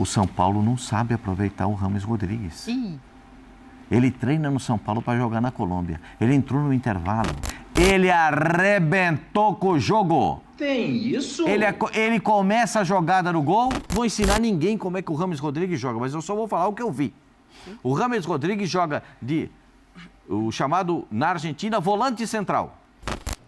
O São Paulo não sabe aproveitar o Rames Rodrigues. Sim. Ele treina no São Paulo para jogar na Colômbia. Ele entrou no intervalo. Ele arrebentou com o jogo. Tem isso? Ele começa a jogada no gol. Vou ensinar ninguém como é que o Rames Rodrigues joga, mas eu só vou falar o que eu vi. O Rames Rodrigues joga o chamado, na Argentina, volante central.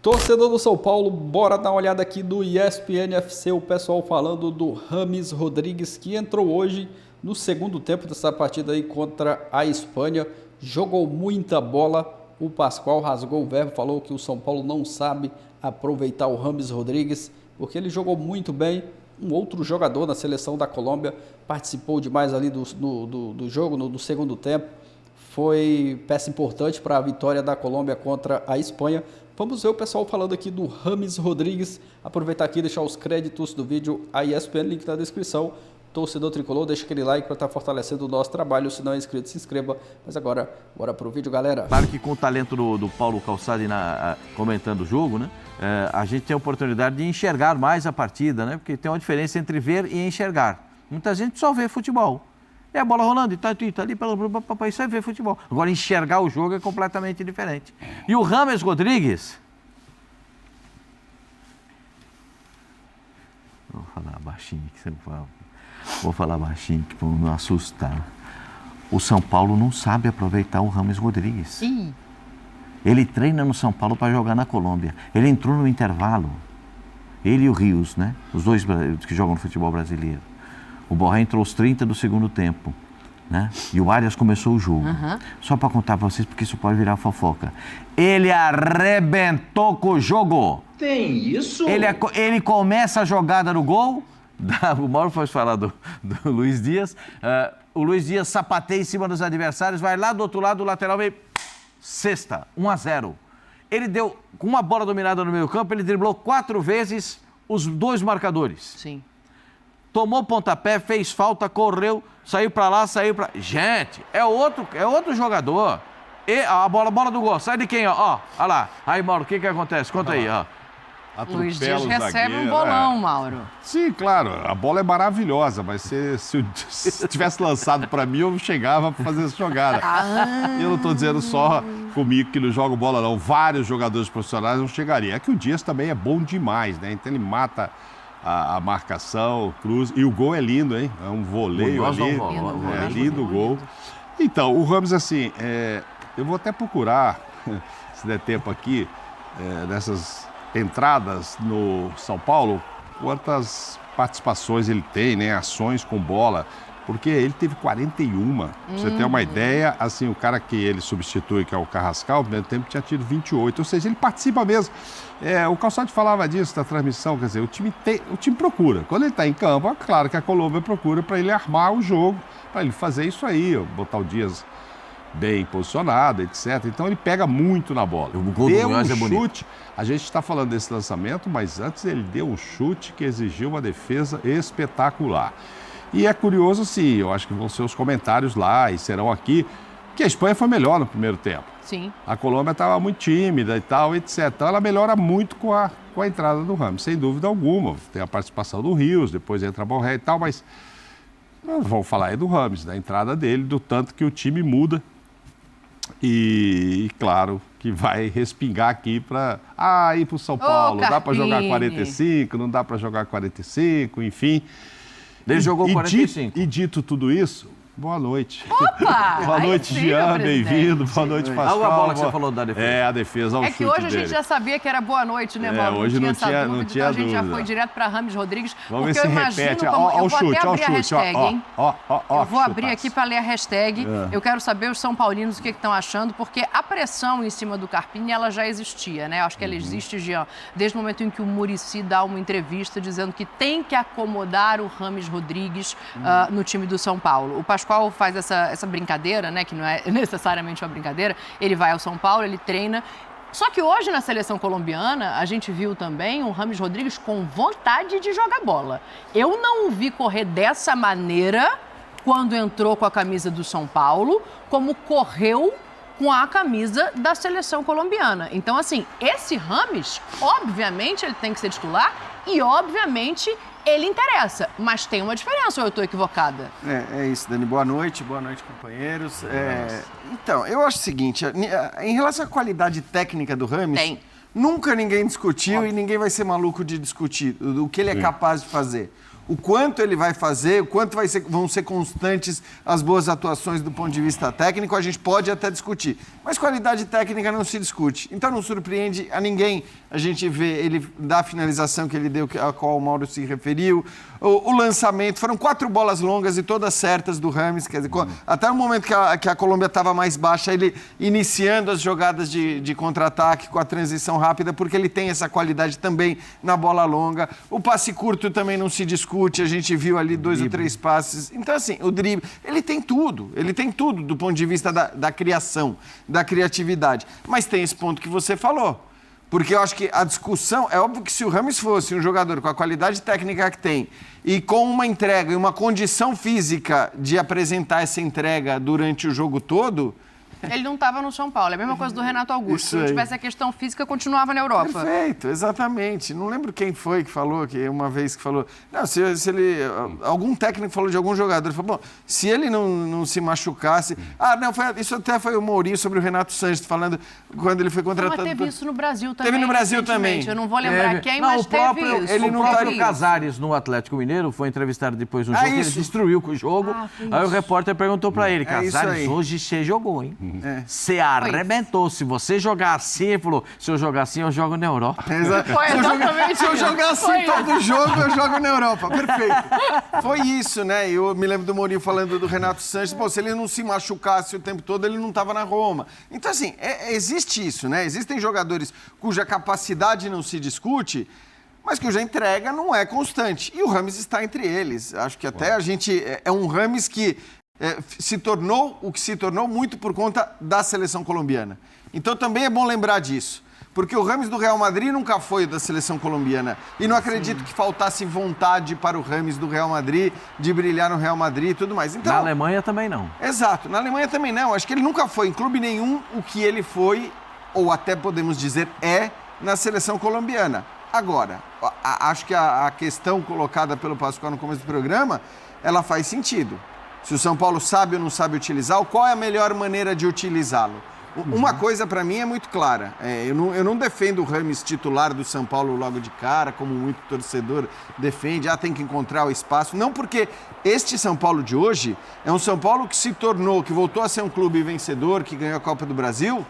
Torcedor do São Paulo, bora dar uma olhada aqui do ESPN FC, o pessoal falando do Rames Rodrigues, que entrou hoje no segundo tempo dessa partida aí contra a Espanha. Jogou muita bola. O Pascoal rasgou o verbo, falou que o São Paulo não sabe aproveitar o Rames Rodrigues, porque ele jogou muito bem. Um outro jogador na seleção da Colômbia participou demais ali do jogo, no segundo tempo. Foi peça importante para a vitória da Colômbia contra a Espanha. Vamos ver o pessoal falando aqui do Rames Rodrigues. Aproveitar aqui e deixar os créditos do vídeo, a ESPN, link na descrição. Torcedor tricolor, deixa aquele like para estar fortalecendo o nosso trabalho. Se não é inscrito, se inscreva. Mas agora, bora pro vídeo, galera. Claro que com o talento do Paulo Calçade comentando o jogo, né? A gente tem a oportunidade de enxergar mais a partida, né? Porque tem uma diferença entre ver e enxergar. Muita gente só vê futebol. É a bola rolando e tá ali, isso é ver futebol. Agora, enxergar o jogo é completamente diferente. E o Rames Rodrigues... Vou falar baixinho, que você não fala. Vou falar baixinho, que vão me assustar. O São Paulo não sabe aproveitar o Rames Rodrigues. Sim. Ele treina no São Paulo para jogar na Colômbia. Ele entrou no intervalo. Ele e o Rios, né? Os dois que jogam no futebol brasileiro. O Borré entrou aos 30 do segundo tempo, né? E o Arias começou o jogo. Só para contar para vocês, porque isso pode virar fofoca. Ele arrebentou com o jogo. Tem isso? Ele começa a jogada no gol. O Mauro foi falar do Luiz Dias. O Luiz Dias sapateia em cima dos adversários, vai lá do outro lado, o lateral veio, cesta, 1-0. Ele deu, com uma bola dominada no meio campo, ele driblou 4 vezes os 2 marcadores. Sim. Tomou pontapé, fez falta, correu, saiu pra lá, saiu pra... Gente, é outro jogador. E a bola do gol, sai de quem, ó? Olha lá. Aí, Mauro, o que acontece? Conta aí, ó. Luiz Dias recebe um bolão, Mauro. Sim, claro, a bola é maravilhosa, mas se tivesse lançado para mim, eu chegava para fazer essa jogada. E eu não estou dizendo só comigo que não jogo bola, não. Vários jogadores profissionais não chegariam. É que o Dias também é bom demais, né? Então ele mata a marcação, o cruz. E o gol é lindo, hein? É um voleio ali. É lindo o gol. Então, o Rames, assim, eu vou até procurar, se der tempo aqui, nessas entradas no São Paulo, quantas participações ele tem, né? Ações com bola, porque ele teve 41. Pra você ter uma ideia, assim, o cara que ele substitui, que é o Carrascal, no primeiro tempo tinha tido 28, ou seja, ele participa mesmo. O Calçade falava disso na transmissão, quer dizer, o time procura. Quando ele está em campo, é claro que a Colômbia procura para ele armar o jogo, para ele fazer isso aí, botar o Dias bem posicionado, etc. Então ele pega muito na bola. O gol do Munhoz é bonito. Chute, a gente está falando desse lançamento, mas antes ele deu um chute que exigiu uma defesa espetacular. E é curioso, sim, eu acho que vão ser os comentários lá e serão aqui, que a Espanha foi melhor no primeiro tempo. Sim. A Colômbia estava muito tímida e tal, etc. Então ela melhora muito com a entrada do Rames, sem dúvida alguma. Tem a participação do Rios, depois entra a Borré e tal, mas vamos falar aí do Rames, da entrada dele, do tanto que o time muda. E claro que vai respingar aqui para ir para o São Paulo. Dá para jogar 45, não dá para jogar 45, enfim. Ele jogou 45. E dito tudo isso, boa noite. Opa! Boa noite, Jean, bem-vindo. Boa noite, Pascoal. Olha a bola que você falou da defesa. A defesa, É que hoje a gente já sabia que era boa noite, né, Mauro? Hoje não tinha dúvida, dúvida. Então a gente já foi direto para Rames Rodrigues. Vamos porque ver se eu imagino repete. como... Ó, eu vou chute, até abrir a hashtag, hein? Eu vou abrir aqui para ler a hashtag. Eu quero saber os são paulinos o que estão achando, porque a pressão em cima do Carpini, ela já existia, né? Eu acho que ela existe, Jean, desde o momento em que o Muricy dá uma entrevista dizendo que tem que acomodar o Rames Rodrigues no time do São Paulo. O Pascoal faz essa brincadeira, né? Que não é necessariamente uma brincadeira. Ele vai ao São Paulo, ele treina. Só que hoje, na seleção colombiana, a gente viu também o Rames Rodrigues com vontade de jogar bola. Eu não o vi correr dessa maneira quando entrou com a camisa do São Paulo, como correu com a camisa da seleção colombiana. Então, assim, esse Rames, obviamente, ele tem que ser titular e, obviamente, ele interessa, mas tem uma diferença, ou eu estou equivocada? É isso, Dani. Boa noite, companheiros. Então, eu acho o seguinte, em relação à qualidade técnica do Rames, nunca ninguém discutiu e ninguém vai ser maluco de discutir o que ele é capaz de fazer. O quanto ele vai fazer, o quanto vão ser constantes as boas atuações do ponto de vista técnico, a gente pode até discutir. Mas qualidade técnica não se discute. Então não surpreende a ninguém a gente ver ele dar a finalização que ele deu, a qual o Mauro se referiu, o lançamento. Foram 4 bolas longas e todas certas do Rames. Quer dizer, até o momento que a Colômbia estava mais baixa, ele iniciando as jogadas de contra-ataque com a transição rápida, porque ele tem essa qualidade também na bola longa. O passe curto também não se discute, a gente viu ali 2 ou 3 passes. Então, assim, o drible, ele tem tudo do ponto de vista da criação, da criatividade. Mas tem esse ponto que você falou. Porque eu acho que a discussão, é óbvio que se o Rames fosse um jogador com a qualidade técnica que tem e com uma entrega e uma condição física de apresentar essa entrega durante o jogo todo... Ele não estava no São Paulo, é a mesma coisa do Renato Augusto. Se não tivesse a questão física, continuava na Europa. Perfeito, exatamente. Não lembro quem foi que falou, que uma vez que falou... Não, se ele... Algum técnico falou de algum jogador, falou, bom, se ele não se machucasse... Isso até foi o Mourinho sobre o Renato Sanches, falando quando ele foi contratado... Mas teve isso no Brasil também. Teve no Brasil também. Eu não vou lembrar quem, mas teve isso. Ele não próprio Casares, no Atlético Mineiro, foi entrevistado depois no jogo, ele destruiu com o jogo. Aí o repórter perguntou pra ele, Casares, hoje você jogou, hein? Você arrebentou. Se você jogar assim, ele falou, se eu jogar assim, eu jogo na Europa. Foi exatamente se eu jogar assim todo jogo, eu jogo na Europa. Perfeito. Foi isso, né? Eu me lembro do Mourinho falando do Renato Sanches. Pô, se ele não se machucasse o tempo todo, ele não estava na Roma. Então, assim, existe isso, né? Existem jogadores cuja capacidade não se discute, mas cuja entrega não é constante. E o Rames está entre eles. Acho que até a gente... É um Rames que... se tornou o que se tornou muito por conta da seleção colombiana. Então também é bom lembrar disso, porque o Rames do Real Madrid nunca foi da seleção colombiana e não acredito que faltasse vontade para o Rames do Real Madrid de brilhar no Real Madrid e tudo mais. Então, na Alemanha também não. Exato, na Alemanha também não. Acho que ele nunca foi em clube nenhum o que ele foi, ou até podemos dizer na seleção colombiana. Agora, acho que a questão colocada pelo Pascoal no começo do programa, ela faz sentido. Se o São Paulo sabe ou não sabe utilizá-lo, qual é a melhor maneira de utilizá-lo? Uma coisa para mim é muito clara. Eu não defendo o Rames titular do São Paulo logo de cara, como muito torcedor defende. Tem que encontrar o espaço. Não, porque este São Paulo de hoje é um São Paulo que voltou a ser um clube vencedor, que ganhou a Copa do Brasil,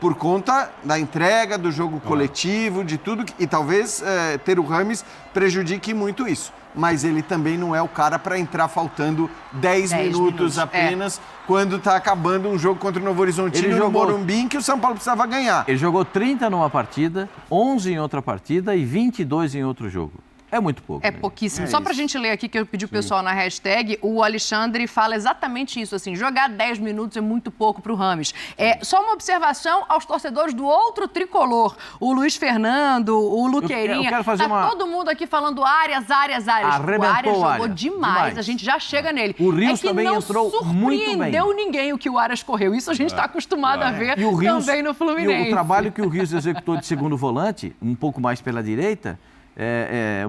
por conta da entrega, do jogo coletivo, de tudo. E talvez ter o Rames prejudique muito isso. Mas ele também não é o cara para entrar faltando 10 minutos apenas, quando está acabando um jogo contra o Novo Horizontino no Morumbi, em que o São Paulo precisava ganhar. Ele jogou 30 numa partida, 11 em outra partida e 22 em outro jogo. É muito pouco. É pouquíssimo. Só pra gente ler aqui, que eu pedi o pessoal na hashtag, o Alexandre fala exatamente isso, assim, jogar 10 minutos é muito pouco pro Rames. Só uma observação aos torcedores do outro tricolor, o Luiz Fernando, o Luqueirinha, todo mundo aqui falando Arias. Arrebentou o Arias jogou demais, a gente já chega nele. O Rios também entrou muito bem. Não surpreendeu ninguém o que o Arias correu, isso a gente está acostumado a ver também no Fluminense. E o trabalho que o Rios executou de segundo volante, um pouco mais pela direita,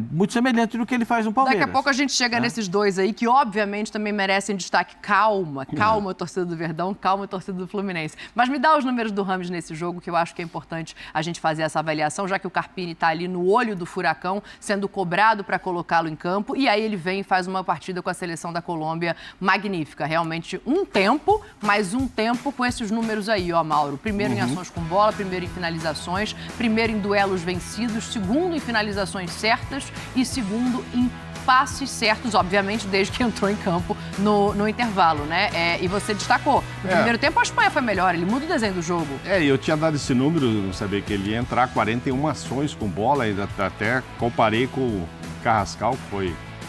muito semelhante do que ele faz no Palmeiras. Daqui a pouco a gente chega nesses dois aí, que obviamente também merecem destaque. Calma, torcida do Verdão, calma, torcida do Fluminense. Mas me dá os números do Rames nesse jogo, que eu acho que é importante a gente fazer essa avaliação, já que o Carpini está ali no olho do furacão, sendo cobrado para colocá-lo em campo, e aí ele vem e faz uma partida com a seleção da Colômbia magnífica. Realmente um tempo com esses números aí, Mauro. Primeiro em ações com bola, primeiro em finalizações, primeiro em duelos vencidos, segundo em finalizações certas e segundo em passes certos, obviamente, desde que entrou em campo no intervalo, né? E você destacou. No primeiro tempo, a Espanha foi melhor, ele muda o desenho do jogo. Eu tinha dado esse número, não sabia que ele ia entrar, 41 ações com bola, ainda até comparei com o Carrascal,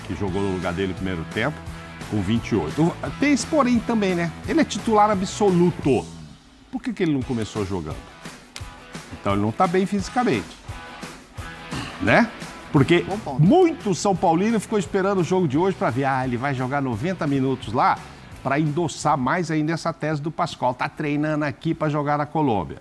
que jogou no lugar dele no primeiro tempo, com 28. Tem esse porém também, né? Ele é titular absoluto. Por que ele não começou jogando? Então ele não está bem fisicamente. Né? Porque muito São Paulino ficou esperando o jogo de hoje para ver, ele vai jogar 90 minutos lá, para endossar mais ainda essa tese do Pascoal. Tá treinando aqui para jogar na Colômbia.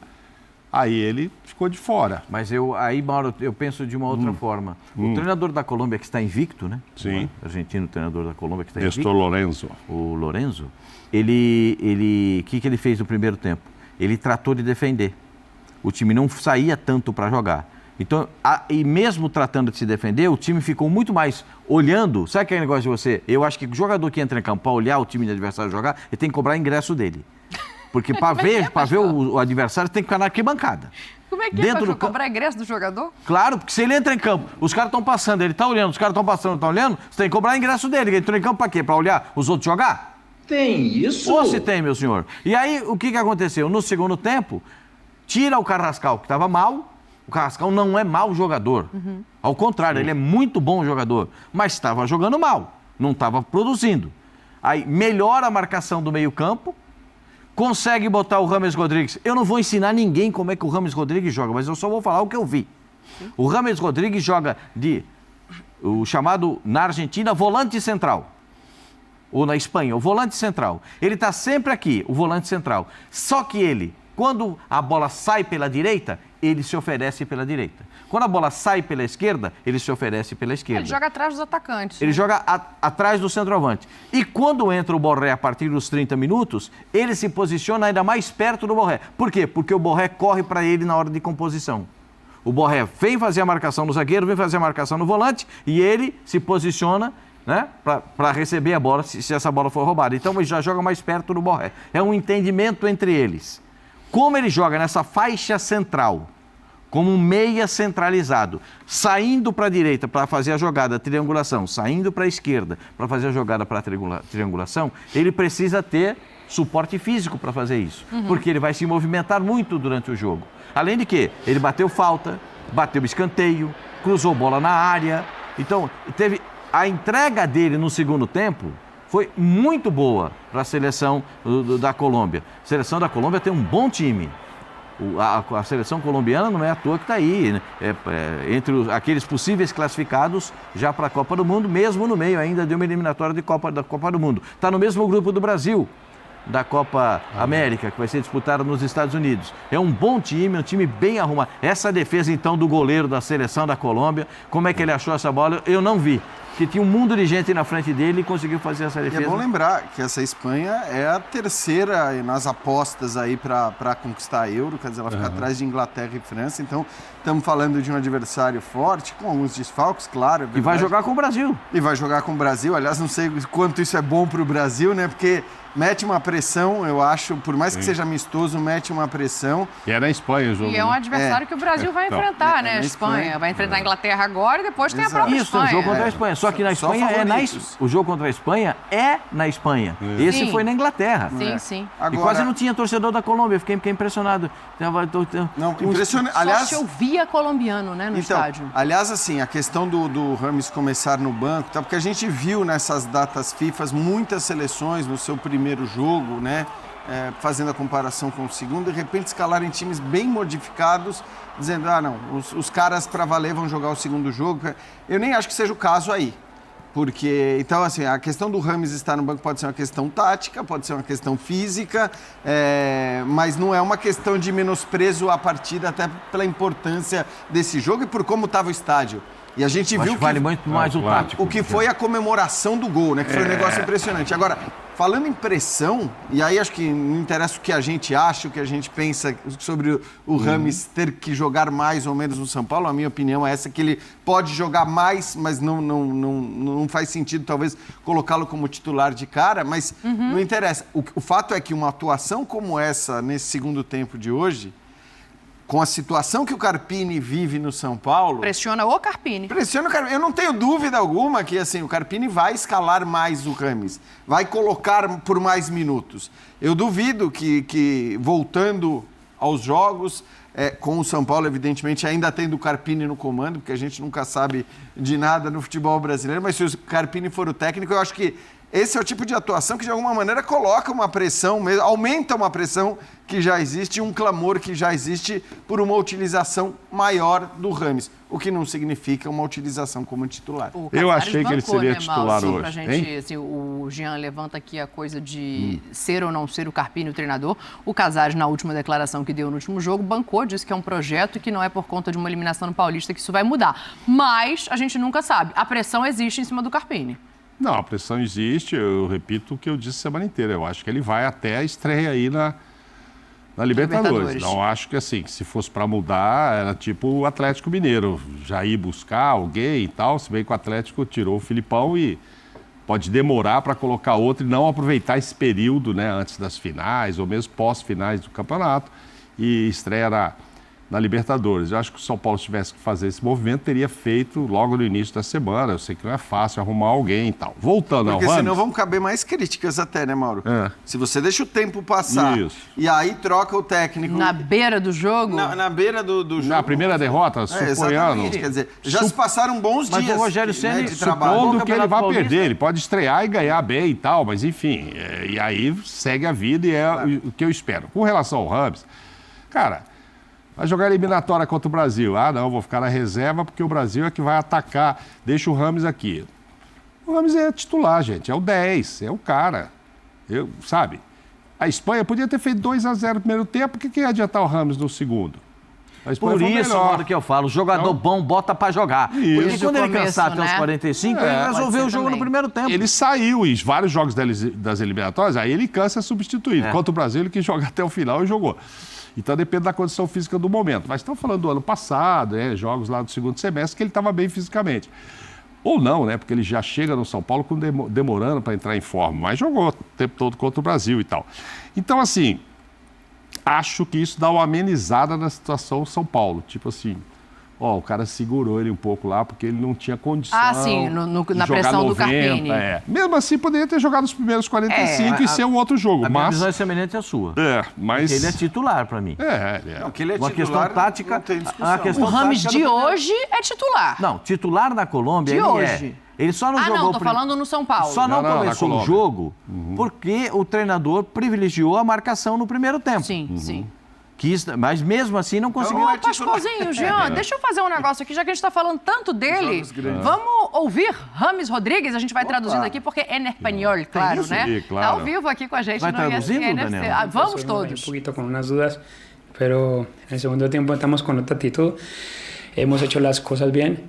Aí ele ficou de fora. Mas aí, Mauro, eu penso de uma outra forma. O treinador da Colômbia que está invicto, né? Sim. O argentino treinador da Colômbia que está invicto. Nestor Lorenzo. O Lorenzo, o que ele fez no primeiro tempo? Ele tratou de defender. O time não saía tanto para jogar. Então, e mesmo tratando de se defender, o time ficou muito mais olhando. Sabe aquele negócio de você? Eu acho que o jogador que entra em campo para olhar o time de adversário jogar, ele tem que cobrar ingresso dele. Porque para ver o adversário tem que ficar na arquibancada. Como é que é para cobrar ingresso do jogador? Claro, porque se ele entra em campo, os caras estão passando, ele está olhando, os caras estão passando, estão olhando, você tem que cobrar ingresso dele. Ele entrou em campo para quê? Para olhar os outros jogar? Tem isso? Ou se tem, meu senhor. E aí, o que aconteceu? No segundo tempo, tira o Carrascal, que estava mal. O Carrascal não é mau jogador. Ao contrário, ele é muito bom jogador. Mas estava jogando mal, não estava produzindo. Aí, melhora a marcação do meio-campo, consegue botar o James Rodrigues. Eu não vou ensinar ninguém como é que o James Rodrigues joga, mas eu só vou falar o que eu vi. O James Rodrigues joga o chamado, na Argentina, volante central. Ou na Espanha, o volante central. Ele está sempre aqui, o volante central. Só que ele, quando a bola sai pela direita, ele se oferece pela direita. Quando a bola sai pela esquerda, ele se oferece pela esquerda. Ele joga atrás dos atacantes. Ele joga atrás do centroavante. E quando entra o Borré a partir dos 30 minutos, ele se posiciona ainda mais perto do Borré. Por quê? Porque o Borré corre para ele na hora de composição. O Borré vem fazer a marcação no zagueiro, vem fazer a marcação no volante e ele se posiciona, né, para receber a bola se essa bola for roubada. Então ele já joga mais perto do Borré. É um entendimento entre eles. Como ele joga nessa faixa central, como um meia centralizado, saindo para a direita para fazer a jogada triangulação, saindo para a esquerda para fazer a jogada para triangulação, ele precisa ter suporte físico para fazer isso, porque ele vai se movimentar muito durante o jogo. Além de que ele bateu falta, bateu escanteio, cruzou bola na área. Então, teve a entrega dele no segundo tempo foi muito boa para a seleção da Colômbia. A seleção da Colômbia tem um bom time. A seleção colombiana não é à toa que está aí, né? Entre aqueles possíveis classificados já para a Copa do Mundo, mesmo no meio ainda de uma eliminatória da Copa do Mundo. Está no mesmo grupo do Brasil, da Copa América, que vai ser disputada nos Estados Unidos. É um bom time, um time bem arrumado. Essa defesa, então, do goleiro da seleção da Colômbia, como é que ele achou essa bola? Eu não vi. Que tinha um mundo de gente na frente dele e conseguiu fazer essa defesa. E é bom lembrar que essa Espanha é a terceira nas apostas aí para conquistar a Euro, quer dizer, ela fica atrás de Inglaterra e França, então estamos falando de um adversário forte, com alguns desfalques, claro. E vai jogar com o Brasil. E vai jogar com o Brasil, aliás, não sei quanto isso é bom para o Brasil, né, porque mete uma pressão, eu acho, por mais que seja amistoso, mete uma pressão. E é na Espanha o jogo. E é um adversário que o Brasil vai enfrentar, né? A Espanha. Vai enfrentar a Inglaterra agora e depois tem a própria Espanha. Isso, o jogo contra a Espanha. Só que na Espanha o jogo contra a Espanha é na Espanha. Esse foi na Inglaterra. Sim, sim. Agora, e quase não tinha torcedor da Colômbia, fiquei impressionado. Não, impressionante. Aliás, só se ouvia colombiano, né, no estádio. Aliás, assim, a questão do Rames começar no banco, tá, porque a gente viu nessas datas FIFA muitas seleções no seu primeiro jogo, né, fazendo a comparação com o segundo, de repente escalarem times bem modificados, dizendo, não, os caras para valer vão jogar o segundo jogo. Eu nem acho que seja o caso aí. Porque, então, assim, a questão do Rames estar no banco pode ser uma questão tática, pode ser uma questão física, mas não é uma questão de menosprezo à partida, até pela importância desse jogo e por como estava o estádio. E a gente viu que vale muito mais o tático. O que foi a comemoração do gol, né? Que foi um negócio impressionante. Agora, falando em pressão, e aí acho que não interessa o que a gente acha, o que a gente pensa sobre o Rames ter que jogar mais ou menos no São Paulo, a minha opinião é essa, que ele pode jogar mais, mas não faz sentido talvez colocá-lo como titular de cara, mas não interessa. O fato é que uma atuação como essa, nesse segundo tempo de hoje, com a situação que o Carpini vive no São Paulo... Pressiona o Carpini. Pressiona o Carpini. Eu não tenho dúvida alguma que assim, o Carpini vai escalar mais o Rames, vai colocar por mais minutos. Eu duvido que voltando aos jogos, com o São Paulo, evidentemente, ainda tendo o Carpini no comando, porque a gente nunca sabe de nada no futebol brasileiro, mas se o Carpini for o técnico, eu acho que esse é o tipo de atuação que, de alguma maneira, coloca uma pressão, aumenta uma pressão que já existe, um clamor que já existe por uma utilização maior do Rames, o que não significa uma utilização como titular. Eu achei que ele seria titular hoje. Pra gente, assim, o Jean levanta aqui a coisa de ser ou não ser o Carpini o treinador. O Casares, na última declaração que deu no último jogo, bancou, disse que é um projeto e que não é por conta de uma eliminação no Paulista que isso vai mudar. Mas a gente nunca sabe. A pressão existe em cima do Carpini. Não, a pressão existe, eu repito o que eu disse a semana inteira. Eu acho que ele vai até a estreia aí na Libertadores. Não acho que, assim, se fosse para mudar, era tipo o Atlético Mineiro, já ir buscar alguém e tal, se bem que o Atlético tirou o Filipão e pode demorar para colocar outro e não aproveitar esse período, né, antes das finais ou mesmo pós-finais do campeonato e estreia na Libertadores. Eu acho que o São Paulo, se tivesse que fazer esse movimento, teria feito logo no início da semana. Eu sei que não é fácil arrumar alguém e tal. Voltando ao Rames... Porque senão vão caber mais críticas até, né, Mauro? Se você deixa o tempo passar e aí troca o técnico... Na beira do jogo? Na beira do jogo. Na primeira derrota, suponhando... Quer dizer, já se passaram bons dias. Mas o Rogério Ceni, de trabalho. Supondo que ele vai perder, ele pode estrear e ganhar bem e tal, mas enfim, e aí segue a vida e é o que eu espero. Com relação ao Rames, cara... Vai jogar eliminatória contra o Brasil. Ah, não, vou ficar na reserva porque o Brasil é que vai atacar. Deixa o Rames aqui. O Rames é titular, gente. É o 10, é o cara. Sabe? A Espanha podia ter feito 2-0 no primeiro tempo. Por que ia adiantar o Rames no segundo? A Espanha por isso, modo que eu falo, jogador bom bota pra jogar. Isso. Porque quando ele cansar até os 45, ele resolveu o jogo no primeiro tempo. Ele saiu em vários jogos das eliminatórias, aí ele cansa substituído. Contra o Brasil, ele quis jogar até o final e jogou. Então depende da condição física do momento. Mas estão falando do ano passado, jogos lá do segundo semestre, que ele estava bem fisicamente. Ou não, né? Porque ele já chega no São Paulo demorando para entrar em forma, mas jogou o tempo todo contra o Brasil e tal. Então, assim, acho que isso dá uma amenizada na situação São Paulo. Tipo assim, o cara segurou ele um pouco lá porque ele não tinha condição na pressão 90, do Carpini. Mesmo assim, poderia ter jogado os primeiros 45 e ser um outro jogo. A minha visão é semelhante à sua. Mas... Porque ele é titular para mim. Não, que ele é uma titular, questão tática. Não tem discussão. O Rames de hoje é titular. Não, titular na Colômbia de ele hoje. Ele só não jogou... tô falando no São Paulo. Só não começou o jogo porque o treinador privilegiou a marcação no primeiro tempo. Sim. Mas mesmo assim não conseguiu. Pascoalzinho, Jean, deixa eu fazer um negócio aqui, já que a gente está falando tanto dele. Vamos ouvir Rames Rodrigues, a gente vai traduzindo aqui, porque é em espanhol, claro, né? Claro. Ao vivo aqui com a gente vai no traduzindo, ESPN Daniel? FC. Vamos todos. Un poquito con unas dudas, pero en el segundo tiempo estamos con otra actitud. Hemos hecho las cosas bien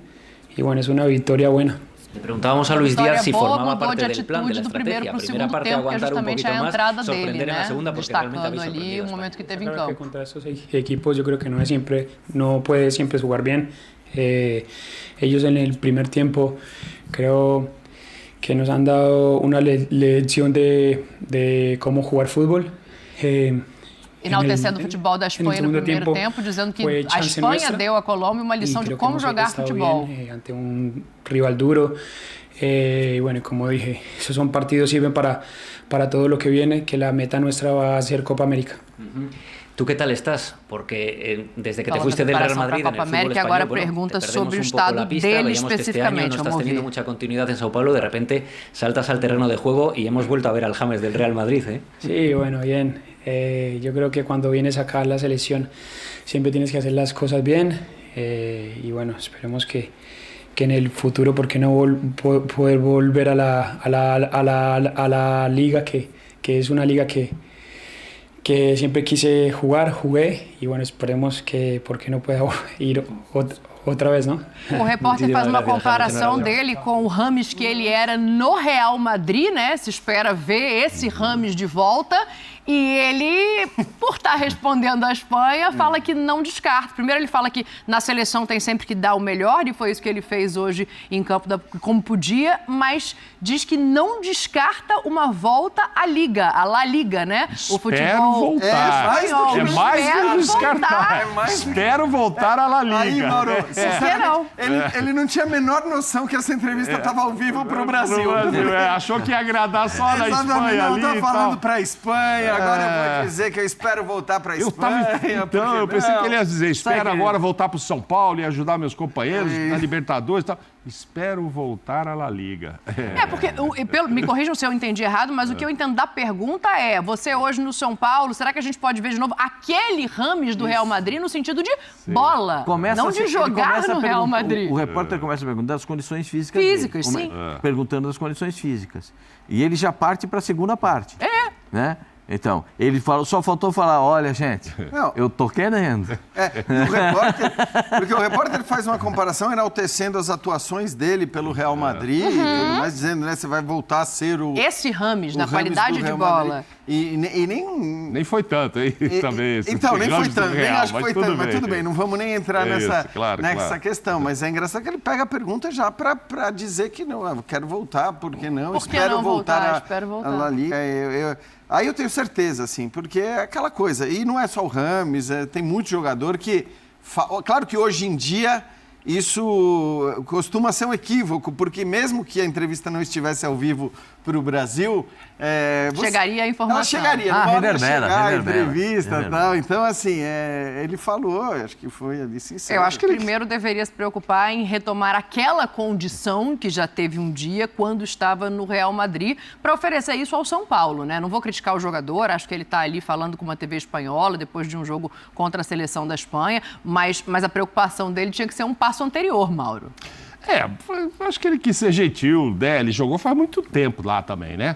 y bueno, es una victoria buena. Le preguntábamos a Luis Díaz si formaba parte de del plan, de la estrategia. Primera parte aguantar un poquito más, sorprender en la segunda porque realmente habéis sorprendido. O momento que teve em Claro que campo. contra estos equipos yo creo que no puede siempre jugar bien. Ellos en el primer tiempo creo que nos han dado una lección de cómo jugar fútbol. Enaltecendo o futebol da Espanha no primeiro tempo, dizendo que a Espanha deu à Colômbia uma lição de como jogar futebol. Bien, ante un rival duro. Y bueno, como dije, esos son partidos sirven para todo lo que viene, que la meta nuestra va a ser Copa América. ¿Tú qué tal estás? Porque desde que te fuiste del Real Madrid en el fútbol español, agora pergunta sobre o estado dele especificamente. No estás teniendo mucha continuidad en Sao Paulo, de repente saltas al terreno de juego y hemos vuelto a ver al James del Real Madrid, ¿eh? Sí, bueno, bien. Yo creo que cuando vienes acá a la selección siempre tienes que hacer las cosas bien y bueno, esperemos que en el futuro, ¿por qué no poder volver a la liga, que es una liga que siempre quise jugué y bueno, esperemos que por qué no pueda ir outra vez, não? O repórter faz uma comparação dele com o Rames que ele era no Real Madrid, né? Se espera ver esse Rames de volta. E ele, por estar respondendo à Espanha, fala que não descarta. Primeiro ele fala que na seleção tem sempre que dar o melhor, e foi isso que ele fez hoje em campo como podia, mas diz que não descarta uma volta à Liga, a La Liga, né? O futebol voltar. É mais do que descartar. Espero voltar à La Liga. Aí, Mauro, ele não tinha a menor noção que essa entrevista estava ao vivo pro Brasil. Achou que ia agradar só na Espanha ali. Não, tô falando pra Espanha. Agora eu vou dizer que eu espero voltar para a Espanha. Eu pensei que ele ia dizer, espero agora voltar para o São Paulo e ajudar meus companheiros na Libertadores e tal. Espero voltar à La Liga. Porque, me corrijam se eu entendi errado, mas o que eu entendo da pergunta é, você hoje no São Paulo, será que a gente pode ver de novo aquele Rames do Real Madrid no sentido de bola, não de jogar no Real Madrid? O repórter começa a perguntar das condições físicas dele. Sim. Perguntando das condições físicas. E ele já parte para a segunda parte. Né? Então, ele só faltou falar, olha, gente, eu tô querendo. Porque o repórter faz uma comparação enaltecendo as atuações dele pelo Real Madrid, e tudo mais, dizendo, né, você vai voltar a ser o... Esse Rames, na qualidade de bola. E nem foi tanto, hein? Também. Então, nem foi tanto, nem acho que foi tanto, mas tudo bem, não vamos nem entrar nessa questão. Mas é engraçado que ele pega a pergunta já para dizer que não, eu quero voltar, por que não? Espero voltar a La Liga. Aí eu tenho certeza, assim, porque é aquela coisa, e não é só o Rames, tem muito jogador que... Claro que hoje em dia isso costuma ser um equívoco, porque mesmo que a entrevista não estivesse ao vivo para o Brasil... chegaria a informação. Ela chegaria, não pode chegar a entrevista e tal. Então, assim, ele falou, acho que foi ali sincero. Eu acho que primeiro deveria se preocupar em retomar aquela condição que já teve um dia quando estava no Real Madrid para oferecer isso ao São Paulo, né? Não vou criticar o jogador, acho que ele está ali falando com uma TV espanhola depois de um jogo contra a seleção da Espanha, mas a preocupação dele tinha que ser um passo anterior, Mauro. Acho que ele quis ser gentil, né? Ele jogou faz muito tempo lá também, né?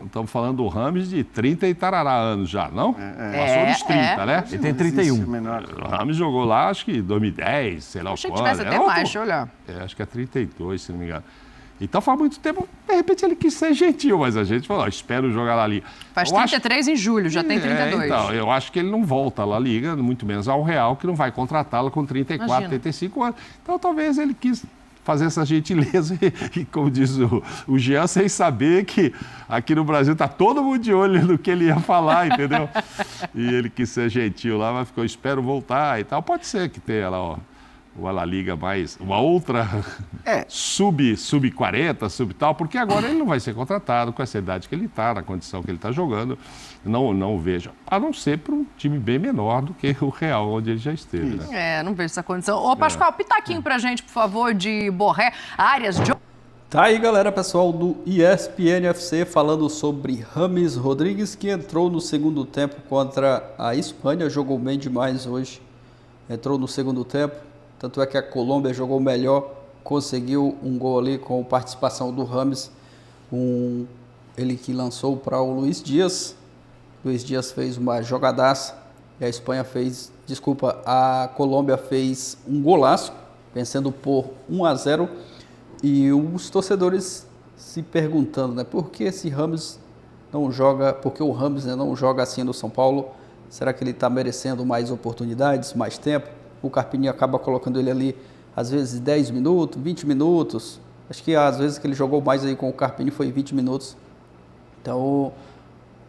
Estamos falando do Rames de 30 e tarará anos já, não? Passou dos 30, né? Ele tem 31. O Rames jogou lá, acho que em 2010, sei lá o quando. Achei que tivesse até mais, deixa eu olhar. Acho que é 32, se não me engano. Então faz muito tempo, de repente ele quis ser gentil, mas a gente falou, espero jogar La Liga. Faz 33 em julho, já tem 32. Então, eu acho que ele não volta à La Liga, muito menos ao Real, que não vai contratá-lo com 34, 35 anos. Então talvez ele quis fazer essa gentileza e como diz o Jean, sem saber que aqui no Brasil está todo mundo de olho no que ele ia falar, entendeu? E ele quis ser gentil lá, mas ficou, espero voltar e tal. Pode ser que tenha lá, o La Liga mais, uma outra sub-40, sub-tal, porque agora ele não vai ser contratado com essa idade que ele está, na condição que ele está jogando. Não vejo, a não ser para um time bem menor do que o Real, onde ele já esteve. Né? Não vejo essa condição. Ô, Pascoal, pitaquinho pra gente, por favor, de Borré, Arias, Tá aí, galera, pessoal do ESPN FC falando sobre Rames Rodrigues, que entrou no segundo tempo contra a Espanha, jogou bem demais hoje, entrou no segundo tempo, tanto é que a Colômbia jogou melhor, conseguiu um gol ali com participação do Rames, ele que lançou para o Luiz Dias. Luiz Dias fez uma jogadaça e a Colômbia fez um golaço, vencendo por 1-0. E os torcedores se perguntando, né, por que esse Rames não joga, porque o Rames, né, não joga assim no São Paulo? Será que ele está merecendo mais oportunidades, mais tempo? O Carpini acaba colocando ele ali, às vezes 10 minutos, 20 minutos. Acho que às vezes que ele jogou mais aí com o Carpini foi 20 minutos. Então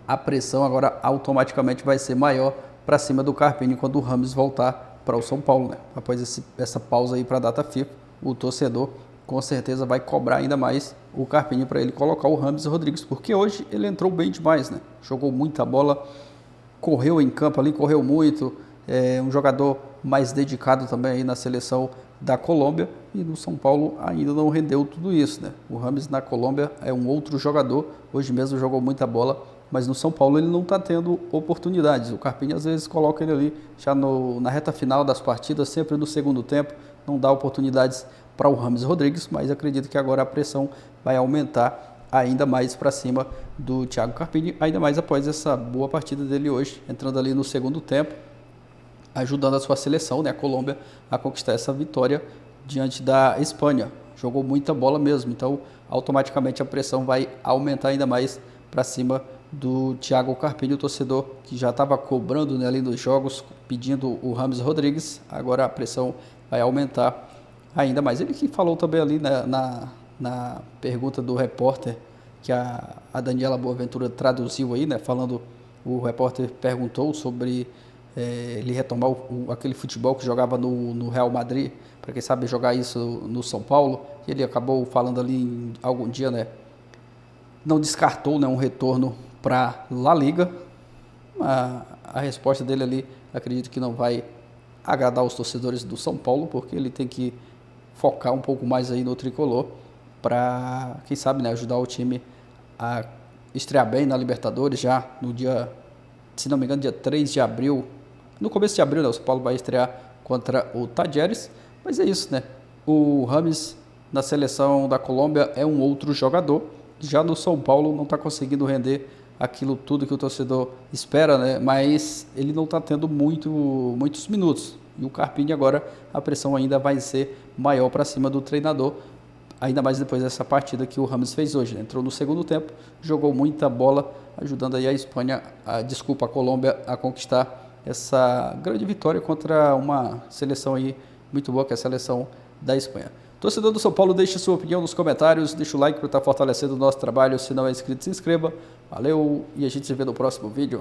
a pressão agora automaticamente vai ser maior para cima do Carpini quando o Rames voltar para o São Paulo, né? Após essa pausa aí para a data FIFA, o torcedor com certeza vai cobrar ainda mais o Carpini para ele colocar o Rames Rodrigues, porque hoje ele entrou bem demais, né? Jogou muita bola, correu em campo ali, correu muito, um jogador mais dedicado também aí na seleção da Colômbia, e no São Paulo ainda não rendeu tudo isso, né? O Rames na Colômbia é um outro jogador, hoje mesmo jogou muita bola, mas no São Paulo ele não está tendo oportunidades. O Carpini às vezes coloca ele ali já na reta final das partidas, sempre no segundo tempo, não dá oportunidades para o Rames Rodrigues, mas acredito que agora a pressão vai aumentar ainda mais para cima do Thiago Carpini, ainda mais após essa boa partida dele hoje, entrando ali no segundo tempo, ajudando a sua seleção, né, a Colômbia, a conquistar essa vitória diante da Espanha. Jogou muita bola mesmo, então automaticamente a pressão vai aumentar ainda mais para cima do Thiago Carpini, o torcedor que já estava cobrando, né, ali nos jogos, pedindo o Rames Rodrigues. Agora a pressão vai aumentar ainda mais. Ele que falou também ali, né, na pergunta do repórter, que a Daniela Boaventura traduziu aí, né, falando, o repórter perguntou sobre ele retomar aquele futebol que jogava no Real Madrid, para quem sabe jogar isso no São Paulo, e ele acabou falando ali em algum dia, né, não descartou, né, um retorno para La Liga. A resposta dele ali, acredito que não vai agradar os torcedores do São Paulo, porque ele tem que focar um pouco mais aí no tricolor para, quem sabe, né, ajudar o time a estrear bem na Libertadores já no dia, se não me engano, dia 3 de abril. No começo de abril, né, o São Paulo vai estrear contra o Talleres. Mas é isso, né? O Rames na seleção da Colômbia é um outro jogador. Já no São Paulo não está conseguindo render aquilo tudo que o torcedor espera, né? Mas ele não está tendo muitos minutos. E o Carpini agora, a pressão ainda vai ser maior para cima do treinador, ainda mais depois dessa partida que o Rames fez hoje, né? Entrou no segundo tempo, jogou muita bola, ajudando aí a Colômbia a conquistar essa grande vitória contra uma seleção aí muito boa, que é a seleção da Espanha. Torcedor do São Paulo, deixe sua opinião nos comentários, deixa o like para estar fortalecendo o nosso trabalho. Se não é inscrito, se inscreva. Valeu e a gente se vê no próximo vídeo.